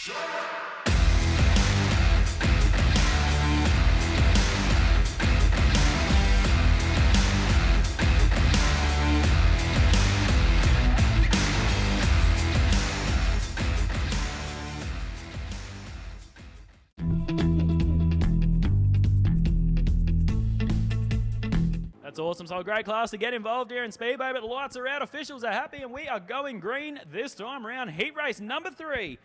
That's awesome. So a great class to get involved here in Speedway, but the lights are out, officials are happy, and we are going green this time round. Heat race number 3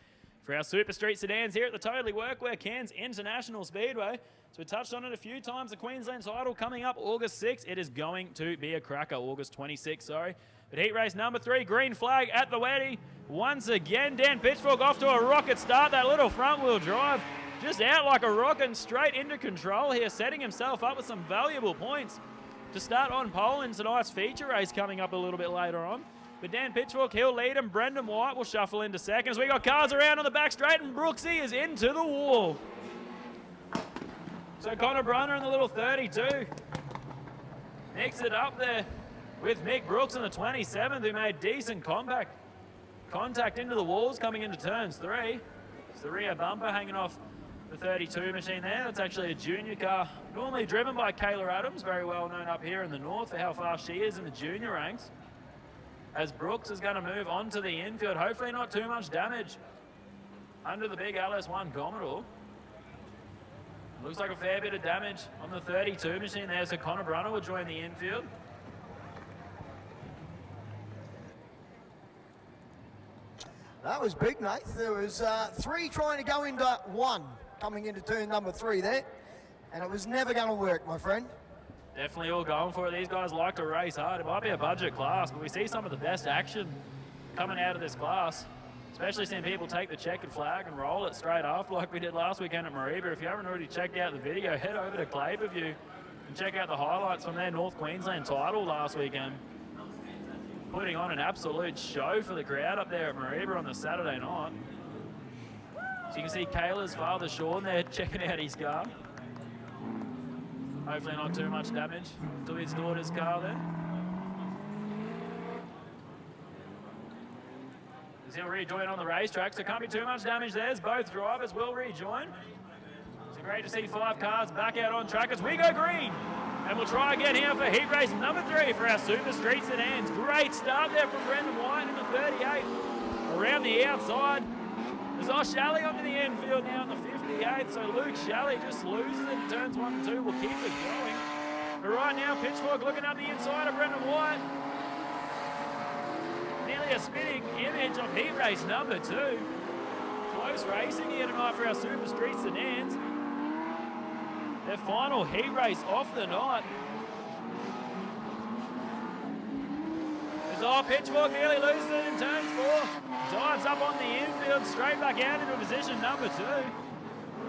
for our Super Street sedans here at the TWW Cairns International Speedway. So we touched on it a few times. The Queensland title coming up August 6th. It is going to be a cracker, August 26th, sorry. But heat race number 3, green flag at the Weddy. Once again, Dan Pitchfork off to a rocket start. That little front wheel drive just out like a rocket and straight into control here, setting himself up with some valuable points to start on pole in tonight's feature race coming up a little bit later on. But Dan Pitchfork, he'll lead him. Brendan White will shuffle into second as we got cars around on the back straight, and Brooksy is into the wall. So Connor Brunner in the little 32 nicks it up there with Mick Brooks in the 27th, who made decent contact into the walls coming into turns 3. It's the rear bumper hanging off the 32 machine there. That's actually a junior car, normally driven by Kayla Adams, very well known up here in the north for how fast she is in the junior ranks. As Brooks is going to move on to the infield, hopefully not too much damage under the big LS1 Commodore. Looks like a fair bit of damage on the 32 machine there, so Connor Brunner will join the infield. That was big, Nate. There was 3 trying to go into 1. Coming into turn number 3 there, and it was never going to work, my friend. Definitely all going for it. These guys like to race hard. It might be a budget class, but we see some of the best action coming out of this class, especially seeing people take the checkered flag and roll it straight after like we did last weekend at Mareeba. If you haven't already checked out the video, head over to Clay-Per-View and check out the highlights from their North Queensland title last weekend. Putting on an absolute show for the crowd up there at Mareeba on the Saturday night. So you can see Kayla's father, Sean, there checking out his car. Hopefully not too much damage to his daughter's car there. He'll rejoin on the racetrack, so can't be too much damage there as both drivers will rejoin. So great to see 5 cars back out on track as we go green. And we'll try again here for heat race number 3 for our Super Street sedans. Great start there from Brendan White in the 38. Around the outside. There's Shalley onto the infield now in the 58, so Luke Shalley just loses it in turns 1 and 2. We'll keep it going. But right now, Pitchfork looking up the inside of Brendan White. Nearly a spitting image of heat race number 2. Close racing here tonight for our Super Street sedans. Their final heat race off the night. Pitchfork nearly loses it in turns 4. Dives up on the infield, straight back out into position number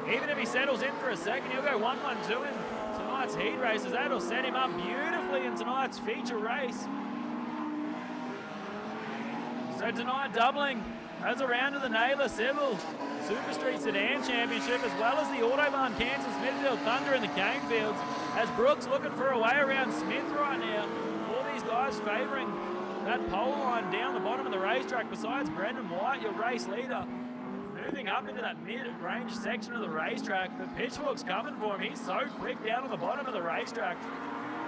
2. Even if he settles in for a second, he'll go 1-1-2 in tonight's heat races. That'll set him up beautifully in tonight's feature race. So tonight doubling as a round of the Naylor Civil Super Street Sedan Championship, as well as the Autobahn Cairns and Smithfield Thunder in the Canefields, as Brooks looking for a way around Smith right now. All these guys favouring that pole line down the bottom of the racetrack, besides Brendan White, your race leader, moving up into that mid-range section of the racetrack. But Pitchfork's coming for him. He's so quick down on the bottom of the racetrack.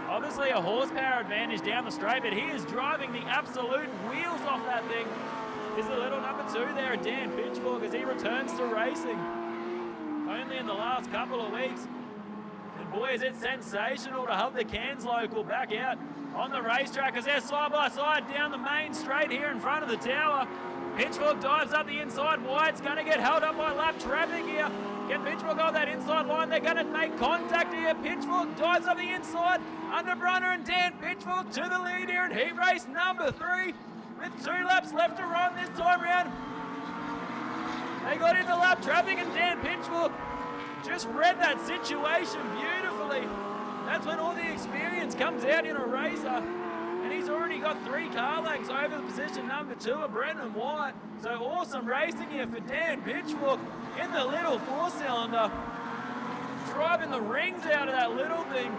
Obviously a horsepower advantage down the straight, but he is driving the absolute wheels off that thing. Is the little number 2 there, Dan Pitchfork, as he returns to racing. Only in the last couple of weeks. And boy, is it sensational to have the Cairns local back out on the racetrack as they're side by side down the main straight here in front of the tower. Pitchfork dives up the inside. White's going to get held up by lap traffic here. Get Pitchfork on that inside line. They're going to make contact here. Pitchfork dives up the inside under Brunner, and Dan Pitchfork to the lead here in heat race number 3 with 2 laps left to run this time round. They got into lap traffic and Dan Pitchfork just read that situation beautifully. That's when all the experience comes out in a racer. And he's already got 3 car lengths over the position number 2 of Brendan White. So awesome racing here for Dan Pitchfork in the little 4-cylinder. Driving the rings out of that little thing.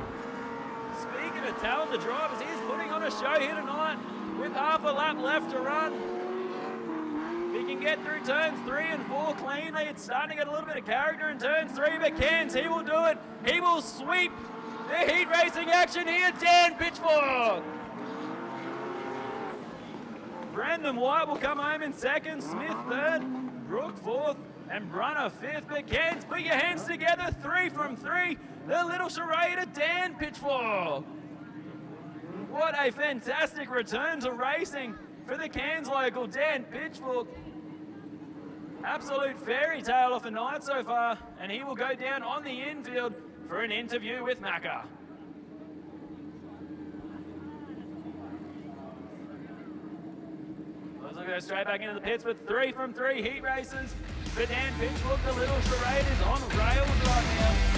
Speaking of talented drivers, he's putting on a show here tonight with half a lap left to run. The He can get through turns 3 and 4 cleanly. It's starting to get a little bit of character in turns 3, but Cairns, he will do it. He will sweep the heat racing action here. Dan Pitchfork. Brendan White will come home in second, Smith third, Brooke fourth, and Brunner fifth. But Cairns, put your hands together, 3 from 3. The little charade of Dan Pitchfork. What a fantastic return to racing for the Cairns local, Dan Pitchfork. Absolute fairy tale of a night so far, and he will go down on the infield for an interview with Macca. Let's go straight back into the pits with 3 from 3 heat races for Dan Pitchfork. The little charade is on rails right now.